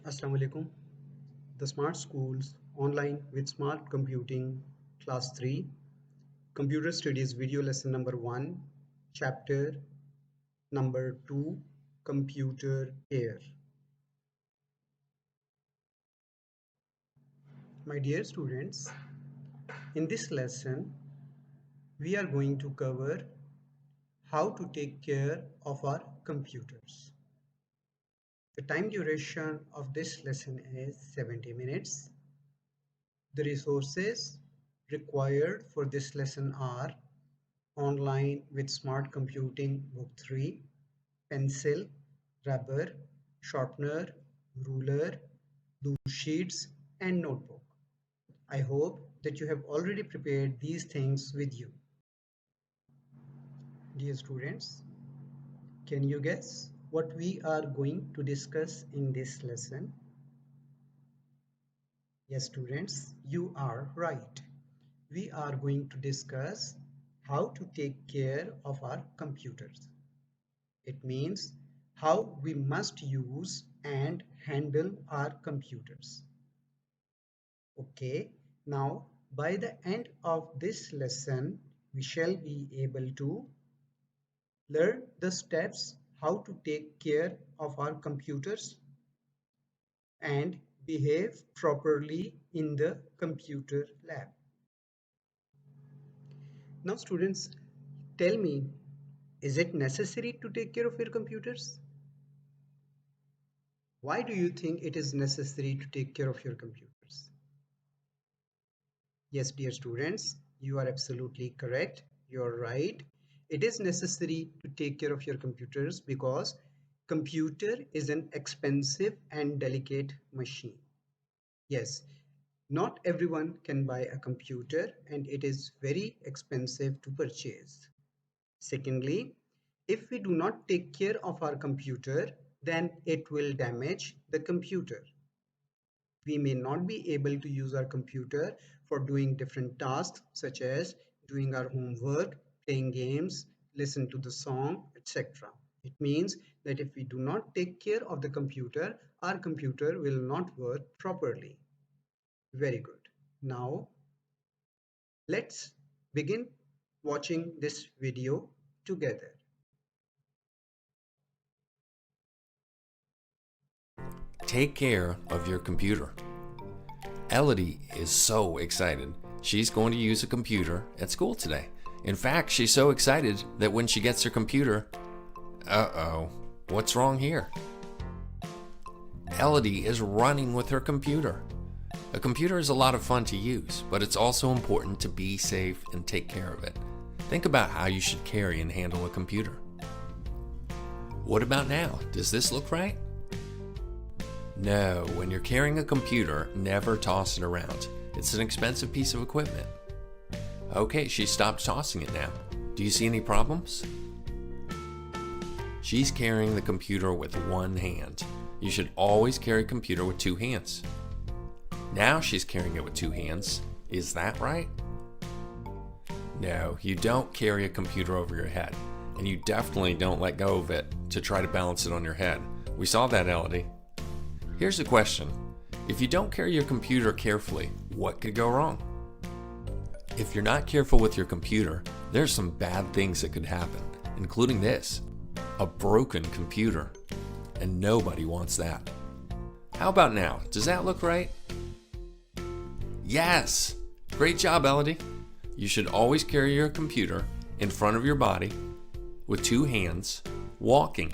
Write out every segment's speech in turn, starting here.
Assalamu alaikum. The Smart Schools Online with Smart Computing Class 3 Computer Studies Video Lesson number 1 Chapter number 2 Computer Care. My dear students, in this lesson we are going to cover how to take care of our computers. The time duration of this lesson is 70 minutes. The resources required for this lesson are Online with Smart Computing Book 3, pencil, rubber, sharpener, ruler, loose sheets and notebook. I hope that you have already prepared these things with you. Dear students, can you guess what we are going to discuss in this lesson? Yes, students, you are right. We are going to discuss how to take care of our computers. It means how we must use and handle our computers. Okay, now by the end of this lesson, we shall be able to learn the steps how to take care of our computers and behave properly in the computer lab. Now students, tell me, is it necessary to take care of your computers? Why do you think it is necessary to take care of your computers? Yes, dear students, you are absolutely correct. You're right. It is necessary to take care of your computers because computer is an expensive and delicate machine. Yes, not everyone can buy a computer and it is very expensive to purchase. Secondly, if we do not take care of our computer, then it will damage the computer. We may not be able to use our computer for doing different tasks such as doing our homework, playing games, listen to the song, etc. It means that if we do not take care of the computer, our computer will not work properly. Very good. Now, let's begin watching this video together. Take care of your computer. Elodie is so excited. She's going to use a computer at school today. In fact, she's so excited that when she gets her computer, what's wrong here? Elodie is running with her computer. A computer is a lot of fun to use, but it's also important to be safe and take care of it. Think about how you should carry and handle a computer. What about now? Does this look right? No, when you're carrying a computer, never toss it around. It's an expensive piece of equipment. Okay, she stopped tossing it now. Do you see any problems? She's carrying the computer with one hand. You should always carry a computer with two hands. Now she's carrying it with two hands. Is that right? No, you don't carry a computer over your head. And you definitely don't let go of it to try to balance it on your head. We saw that, Elodie. Here's a question. If you don't carry your computer carefully, what could go wrong? If you're not careful with your computer, there's some bad things that could happen, including this, a broken computer. And nobody wants that. How about now? Does that look right? Yes! Great job, Elodie. You should always carry your computer in front of your body with two hands, walking.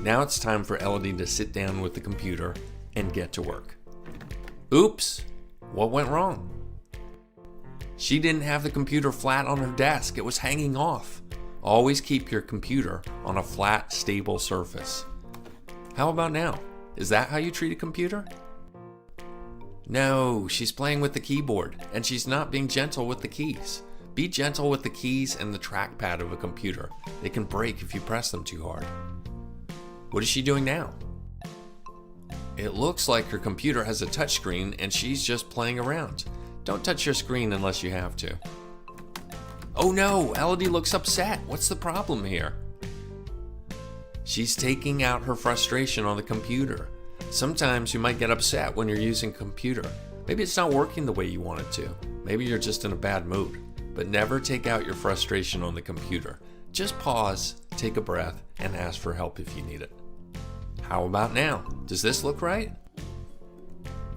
Now it's time for Elodie to sit down with the computer and get to work. Oops! What went wrong? She didn't have the computer flat on her desk. It was hanging off. Always keep your computer on a flat, stable surface. How about now? Is that how you treat a computer? No, she's playing with the keyboard, and she's not being gentle with the keys. Be gentle with the keys and the trackpad of a computer. They can break if you press them too hard. What is she doing now? It looks like her computer has a touchscreen and she's just playing around. Don't touch your screen unless you have to. Oh no, Elodie looks upset. What's the problem here? She's taking out her frustration on the computer. Sometimes you might get upset when you're using a computer. Maybe it's not working the way you want it to. Maybe you're just in a bad mood. But never take out your frustration on the computer. Just pause, take a breath, and ask for help if you need it. How about now? Does this look right?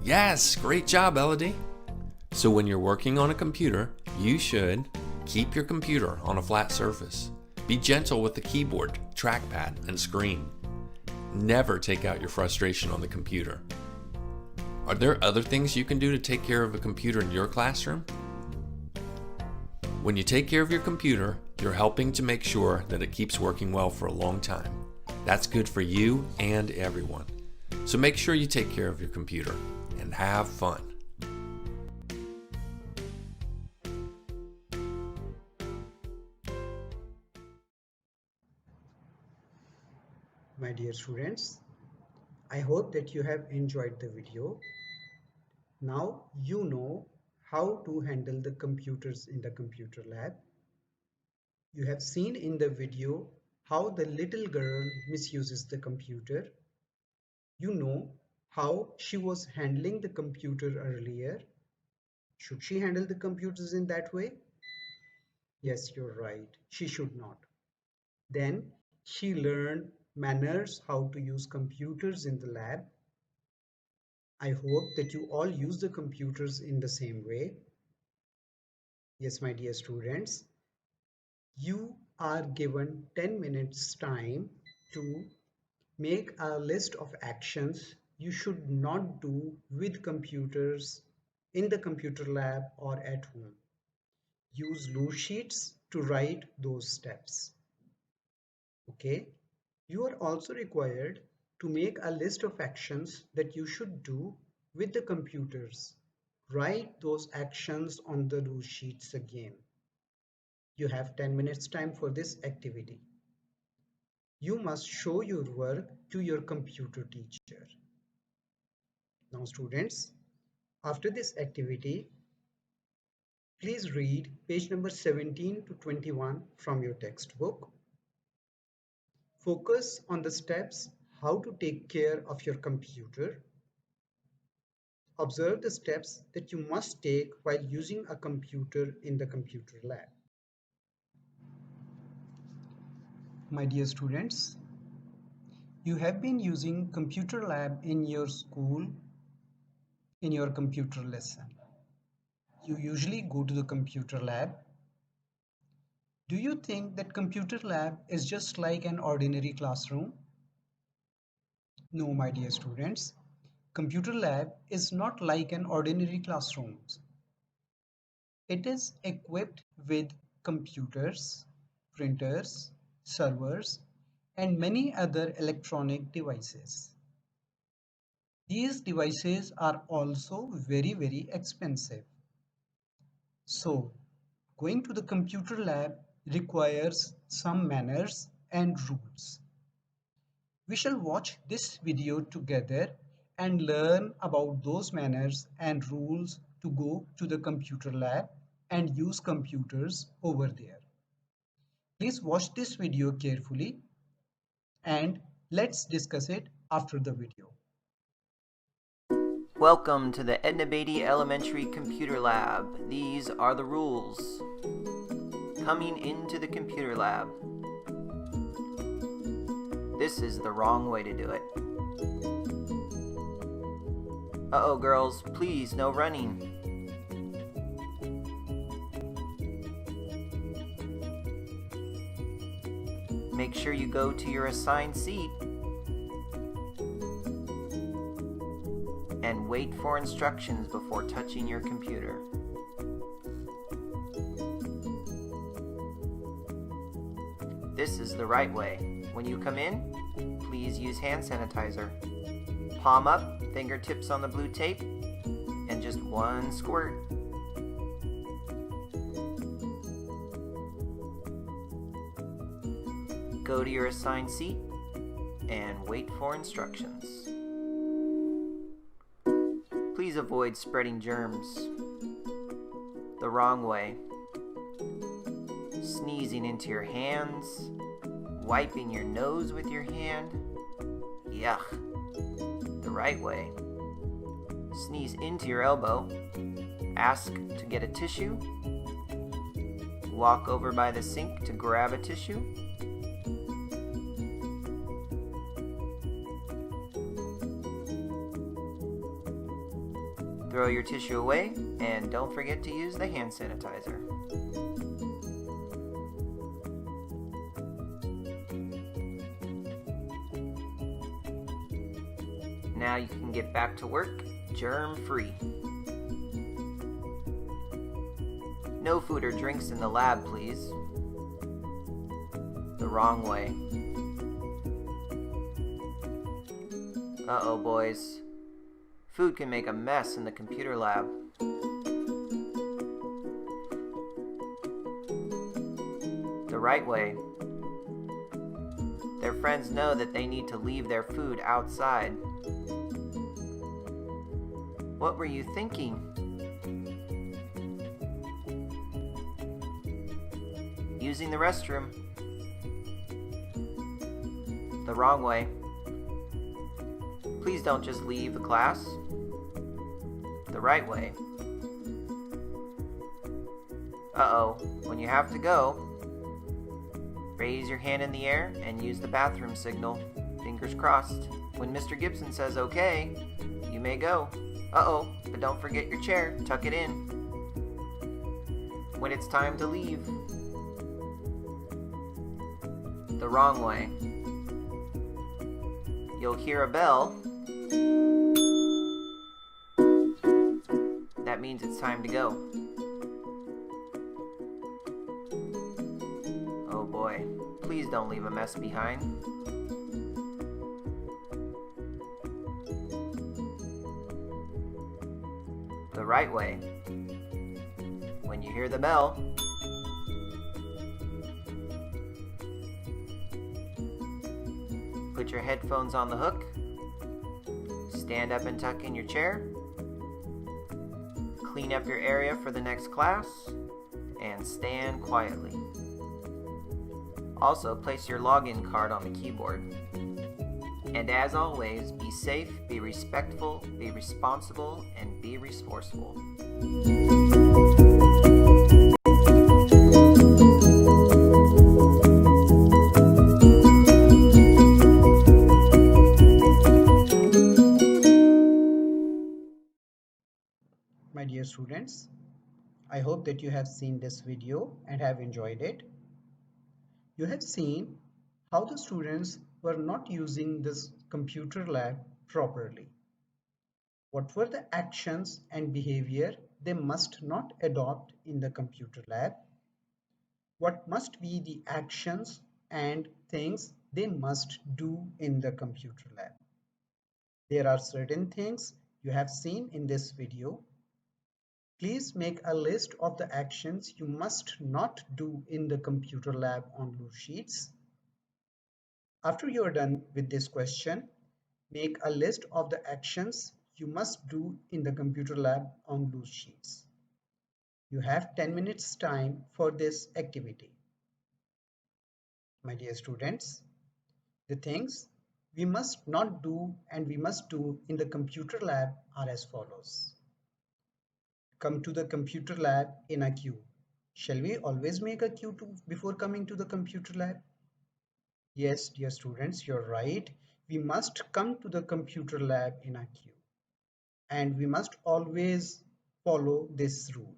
Yes, great job, Elodie. So when you're working on a computer, you should keep your computer on a flat surface. Be gentle with the keyboard, trackpad, and screen. Never take out your frustration on the computer. Are there other things you can do to take care of a computer in your classroom? When you take care of your computer, you're helping to make sure that it keeps working well for a long time. That's good for you and everyone. So make sure you take care of your computer and have fun. My dear students, I hope that you have enjoyed the video. Now you know how to handle the computers in the computer lab. You have seen in the video how the little girl misuses the computer. You know how she was handling the computer earlier. Should she handle the computers in that way? Yes, you're right. She should not. Then she learned manners, how to use computers in the lab. I hope that you all use the computers in the same way. Yes, my dear students, you are given 10 minutes time to make a list of actions you should not do with computers in the computer lab or at home. Use loose sheets to write those steps. Okay. You are also required to make a list of actions that you should do with the computers. Write those actions on the loose sheets again. You have 10 minutes time for this activity. You must show your work to your computer teacher. Now students, after this activity, please read page number 17 to 21 from your textbook. Focus on the steps how to take care of your computer. Observe the steps that you must take while using a computer in the computer lab. My dear students, you have been using computer lab in your school in your computer lesson. You usually go to the computer lab. Do you think that computer lab is just like an ordinary classroom? No, my dear students. Computer lab is not like an ordinary classroom. It is equipped with computers, printers, servers, and many other electronic devices. These devices are also very expensive. So, going to the computer lab requires some manners and rules. We shall watch this video together and learn about those manners and rules to go to the computer lab and use computers over there. Please watch this video carefully and let's discuss it after the video. Welcome to the Edna Beatty Elementary Computer Lab. These are the rules. Coming into the computer lab. This is the wrong way to do it. Uh-oh, girls, please, no running. Make sure you go to your assigned seat and wait for instructions before touching your computer. This is the right way. When you come in, please use hand sanitizer. Palm up, fingertips on the blue tape, and just one squirt. Go to your assigned seat and wait for instructions. Please avoid spreading germs. The wrong way. Sneezing into your hands, wiping your nose with your hand. Yuck. The right way. Sneeze into your elbow. Ask to get a tissue. Walk over by the sink to grab a tissue. Throw your tissue away and don't forget to use the hand sanitizer. Now you can get back to work germ-free. No food or drinks in the lab, please. The wrong way. Uh-oh, boys. Food can make a mess in the computer lab. The right way. Their friends know that they need to leave their food outside. What were you thinking? Using the restroom. The wrong way. Please don't just leave the class. The right way. Uh-oh, when you have to go, raise your hand in the air and use the bathroom signal. Fingers crossed. When Mr. Gibson says okay, you may go. Uh-oh, but don't forget your chair. Tuck it in. When it's time to leave. The wrong way. You'll hear a bell. That means it's time to go. Oh boy, please don't leave a mess behind. The right way. When you hear the bell, put your headphones on the hook, stand up and tuck in your chair, clean up your area for the next class, and stand quietly. Also, place your login card on the keyboard. And as always, be safe, be respectful, be responsible, and be resourceful. My dear students, I hope that you have seen this video and have enjoyed it. You have seen how the students were not using this computer lab properly. What were the actions and behavior they must not adopt in the computer lab? What must be the actions and things they must do in the computer lab? There are certain things you have seen in this video. Please make a list of the actions you must not do in the computer lab on loose sheets. After you are done with this question, make a list of the actions you must do in the computer lab on loose sheets. You have 10 minutes time for this activity. My dear students, the things we must not do and we must do in the computer lab are as follows. Come to the computer lab in a queue. Shall we always make a queue before coming to the computer lab? Yes, dear students, you're right. We must come to the computer lab in a queue. And we must always follow this rule.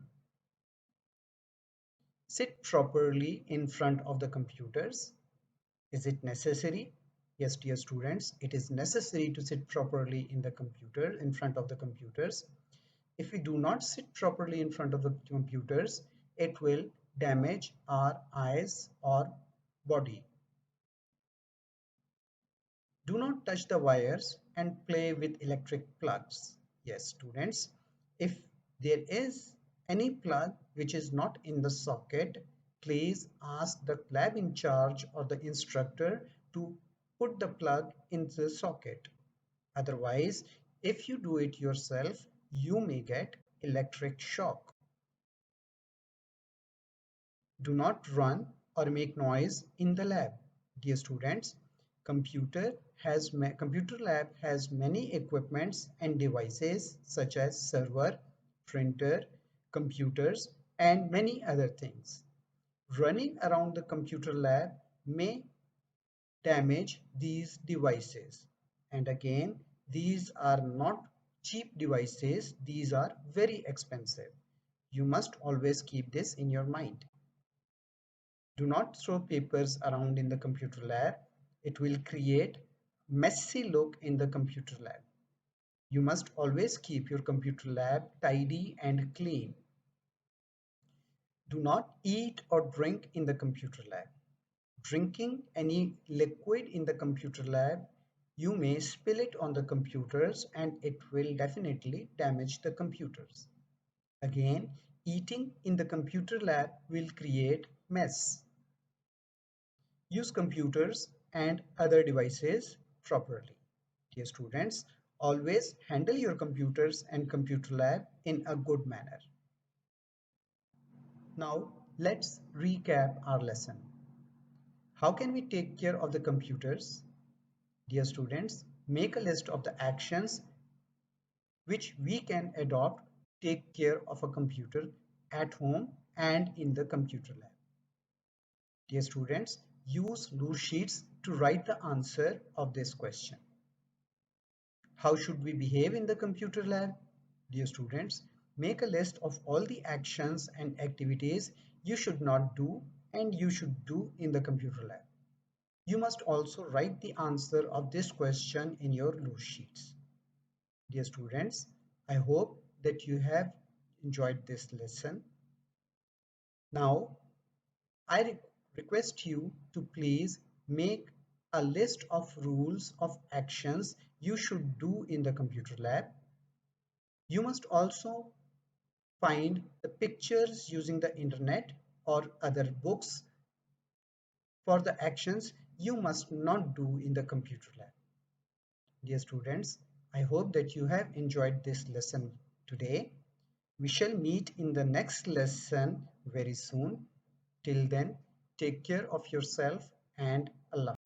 Sit properly in front of the computers. Is it necessary? Yes, dear students, it is necessary to sit properly in front of the computers. If we do not sit properly in front of the computers, it will damage our eyes or body. Do not touch the wires and play with electric plugs. Yes, students, if there is any plug which is not in the socket, please ask the lab in charge or the instructor to put the plug in the socket. Otherwise, if you do it yourself, you may get electric shock. Do not run or make noise in the lab. Dear students, Computer lab has many equipments and devices such as server, printer, computers, and many other things. Running around the computer lab may damage these devices. And again, these are not cheap devices, these are very expensive. You must always keep this in your mind. Do not throw papers around in the computer lab. It will create messy look in the computer lab. You must always keep your computer lab tidy and clean. Do not eat or drink in the computer lab. Drinking any liquid in the computer lab, you may spill it on the computers and it will definitely damage the computers. Again, eating in the computer lab will create mess. Use computers and other devices properly. Dear students, always handle your computers and computer lab in a good manner. Now, let's recap our lesson. How can we take care of the computers? Dear students, make a list of the actions which we can adopt to take care of a computer at home and in the computer lab. Dear students, use loose sheets to write the answer of this question. How should we behave in the computer lab? Dear students, make a list of all the actions and activities you should not do and you should do in the computer lab. You must also write the answer of this question in your loose sheets. Dear students, I hope that you have enjoyed this lesson. Now, I request you to please make a list of rules of actions you should do in the computer lab. You must also find the pictures using the internet or other books for the actions you must not do in the computer lab. Dear students, I hope that you have enjoyed this lesson today. We shall meet in the next lesson very soon. Till then, take care of yourself and Allah.